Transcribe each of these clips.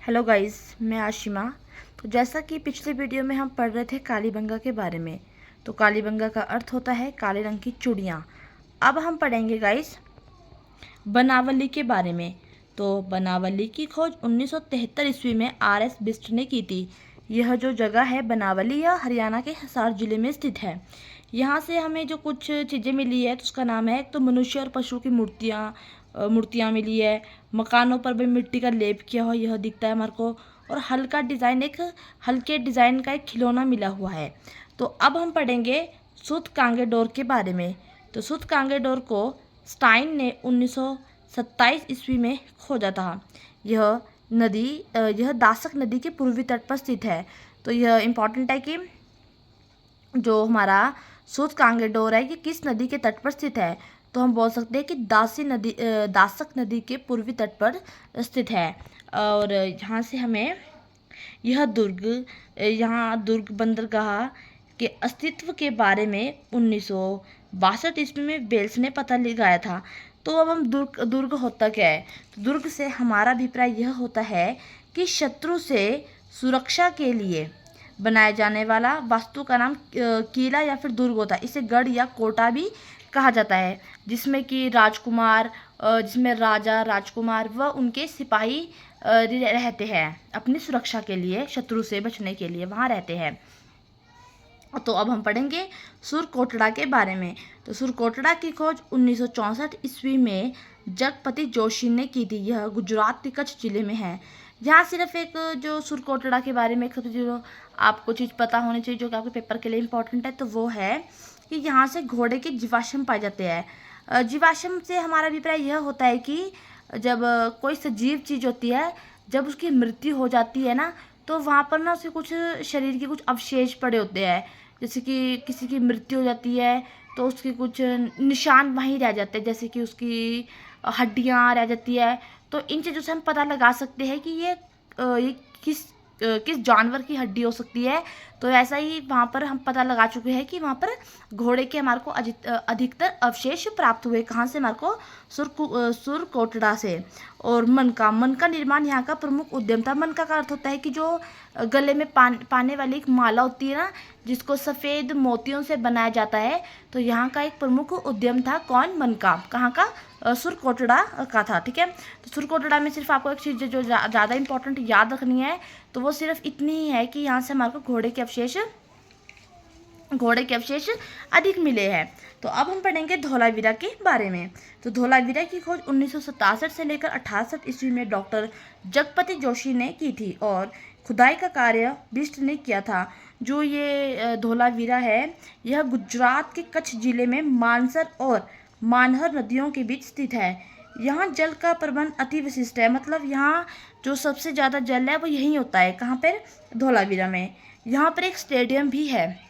Hello guys, मैं आशिमा। तो जैसा कि पिछले वीडियो में हम पढ़ रहे थे कालीबंगा के बारे में। तो कालीबंगा का अर्थ होता है काले रंग की चूड़ियाँ। अब हम पढ़ेंगे गाइस बनावली के बारे में। तो बनावली की खोज 1973 ईस्वी में आर.एस. बिष्ट ने की थी। यह जो जगह है बनावली, यह हरियाणा के हिसार जिले में स्थित है। यहाँ से हमें जो कुछ चीज़ें मिली है तो उसका नाम है, एक तो मनुष्य और पशु की मूर्तियाँ मिली है। मकानों पर भी मिट्टी का लेप किया हुआ यह दिखता है हमारे को। और हल्के डिज़ाइन का एक खिलौना मिला हुआ है। तो अब हम पढ़ेंगे सुत कांगेडोर के बारे में। तो सुत कांगेडोर को स्टाइन ने 1927 ईस्वी में खोजा था। यह दासक नदी के पूर्वी तट पर स्थित है। तो यह इम्पॉर्टेंट है कि जो हमारा सुत कांगेडोर है ये किस नदी के तट पर स्थित है। तो हम बोल सकते हैं कि दासक नदी के पूर्वी तट पर स्थित है। और यहाँ से हमें यहाँ दुर्ग बंदरगाह के अस्तित्व के बारे में 1962 ईस्वी में बेल्स ने पता लगाया था। तो अब हम दुर्ग होता क्या है। तो दुर्ग से हमारा अभिप्राय यह होता है कि शत्रु से सुरक्षा के लिए बनाए जाने वाला वास्तु का नाम किला या फिर दुर्ग होता है। इसे गढ़ या कोटा भी कहा जाता है, जिसमें कि जिसमें राजा राजकुमार व उनके सिपाही रहते हैं अपनी सुरक्षा के लिए, शत्रु से बचने के लिए वहाँ रहते हैं। तो अब हम पढ़ेंगे सुरकोटड़ा के बारे में। तो सुरकोटड़ा की खोज 1964 ईस्वी में जगपति जोशी ने की थी। यह गुजरात के कच्छ जिले में है। यहाँ सिर्फ एक जो सुरकोटड़ा के बारे में एक सबसे जो आपको चीज़ पता होनी चाहिए जो कि आपके पेपर के लिए इम्पोर्टेंट है, तो वो है कि यहाँ से घोड़े के जीवाश्म पाए जाते हैं। जीवाश्म से हमारा अभिप्राय यह होता है कि जब कोई सजीव चीज़ होती है, जब उसकी मृत्यु हो जाती है ना, तो वहाँ पर ना उसके कुछ शरीर के कुछ अवशेष पड़े होते हैं। जैसे कि किसी की मृत्यु हो जाती है तो उसके कुछ निशान वहीं रह जाते हैं, जैसे कि उसकी हड्डियाँ रह जाती है। तो इन चीज़ों से हम पता लगा सकते हैं कि ये किस जानवर की हड्डी हो सकती है। तो ऐसा ही वहाँ पर हम पता लगा चुके हैं कि वहाँ पर घोड़े के हमारे को अधिकतर अवशेष प्राप्त हुए। कहाँ से हमारे को? सुरकोटड़ा से। और मन का निर्माण यहाँ का प्रमुख उद्यम था। मनका का अर्थ होता है कि जो गले में पाने वाली एक माला होती है ना, जिसको सफ़ेद मोतियों से बनाया जाता है। तो यहाँ का एक प्रमुख उद्यम था कौन? मनका। कहाँ का? सुरकोटड़ा का था। ठीक है। तो सुरकोटड़ा में सिर्फ आपको एक चीज़ जो ज़्यादा इंपॉर्टेंट याद रखनी है, तो वो सिर्फ इतनी ही है कि यहाँ से हमारे को घोड़े के अवशेष अधिक मिले हैं। तो अब हम पढ़ेंगे धौलावीरा के बारे में। तो धौलावीरा की खोज 1967 से लेकर 68 ईस्वी में डॉक्टर जगपति जोशी ने की थी और खुदाई का कार्य बिष्ट ने किया था। जो ये धौलावीरा है यह गुजरात के कच्छ जिले में मानसर और मानहर नदियों के बीच स्थित है। यहाँ जल का प्रबंध अति विशिष्ट है। मतलब यहाँ जो सबसे ज़्यादा जल है वो यहीं होता है। कहाँ पर? धौलावीरा में। यहाँ पर एक स्टेडियम भी है।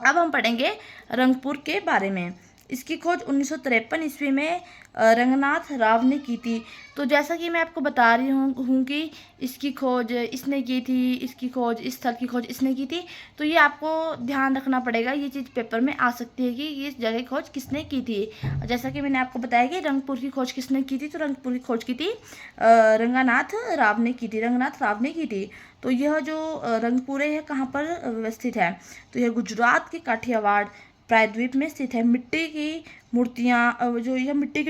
अब हम पढ़ेंगे रंगपुर के बारे में। इसकी खोज 1953 ईस्वी में रंगनाथ राव ने की थी। तो जैसा कि मैं आपको बता रही हूँ कि इसकी खोज इसने की थी, इस स्थल की खोज इसने की थी। तो ये आपको ध्यान रखना पड़ेगा, ये चीज़ पेपर में आ सकती है कि इस जगह की खोज किसने की थी। जैसा कि मैंने आपको बताया कि रंगपुर की खोज किसने की थी, तो रंगपुर की खोज की थी रंगनाथ राव ने की थी। तो यह जो रंगपुर है कहाँ पर व्यवस्थित है? तो यह गुजरात के काठियावाड़ प्रायद्वीप में स्थित है। मिट्टी की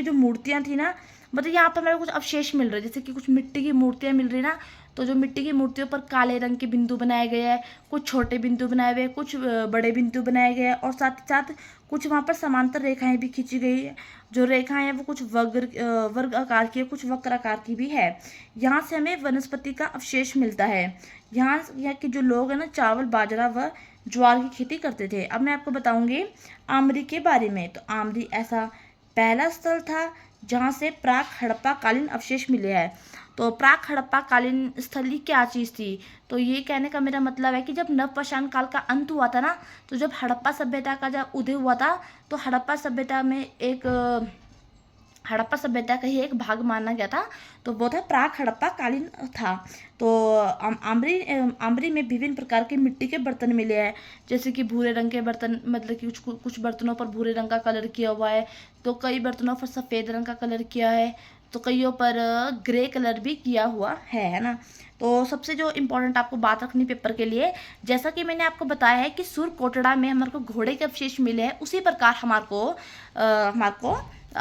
जो मूर्तियाँ थी ना, मतलब यहाँ पर हमें कुछ अवशेष मिल रहे हैं, जैसे कि कुछ मिट्टी की मूर्तियाँ मिल रही ना। तो जो मिट्टी की मूर्तियों पर काले रंग के बिंदु बनाए गए हैं, कुछ छोटे बिंदु बनाए हुए हैं, कुछ बड़े बिंदु बनाए गए हैं, और साथ ही साथ कुछ वहाँ पर समांतर रेखाएं भी खींची गई है। जो रेखाएं हैं वो कुछ वर्ग आकार की है, कुछ वक्र आकार की भी है। यहाँ से हमें वनस्पति का अवशेष मिलता है। यहाँ के जो लोग हैं ना, चावल, बाजरा व ज्वार की खेती करते थे। अब मैं आपको बताऊंगी आमरी के बारे में। तो आमरी ऐसा पहला स्थल था जहाँ से प्राक हड़प्पा कालीन अवशेष मिले हैं। तो प्राक हड़प्पा कालीन स्थल की क्या चीज़ थी? तो ये कहने का मेरा मतलब है कि जब नवपाषाण काल का अंत हुआ था ना, तो जब हड़प्पा सभ्यता का जब उदय हुआ था, तो हड़प्पा सभ्यता का ही एक भाग माना गया था। तो वो था प्राक हड़प्पा कालीन था। तो आमरी में विभिन्न प्रकार के मिट्टी के बर्तन मिले हैं, जैसे कि भूरे रंग के बर्तन, मतलब कि कुछ बर्तनों पर भूरे रंग का कलर किया हुआ है, तो कई बर्तनों पर सफ़ेद रंग का कलर किया है। तो कईयों पर ग्रे कलर भी किया हुआ है ना। तो सबसे जो इम्पोर्टेंट आपको बात रखनी पेपर के लिए, जैसा कि मैंने आपको बताया है कि सुर कोटड़ा में हमारे को घोड़े के अवशेष मिले हैं, उसी प्रकार हमारे को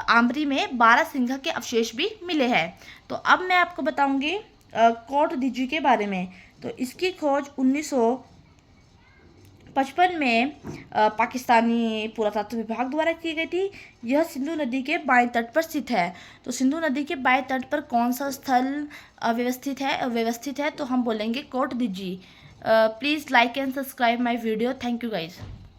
आमरी में 12 सिंह के अवशेष भी मिले हैं। तो अब मैं आपको बताऊंगी कोट दीजी के बारे में। तो इसकी खोज 1955 में पाकिस्तानी पुरातत्व विभाग द्वारा की गई थी। यह सिंधु नदी के बाएं तट पर स्थित है। तो सिंधु नदी के बाएं तट पर कौन सा स्थल अव्यवस्थित है तो हम बोलेंगे कोट दीजी। Please like and subscribe my video. Thank you guys.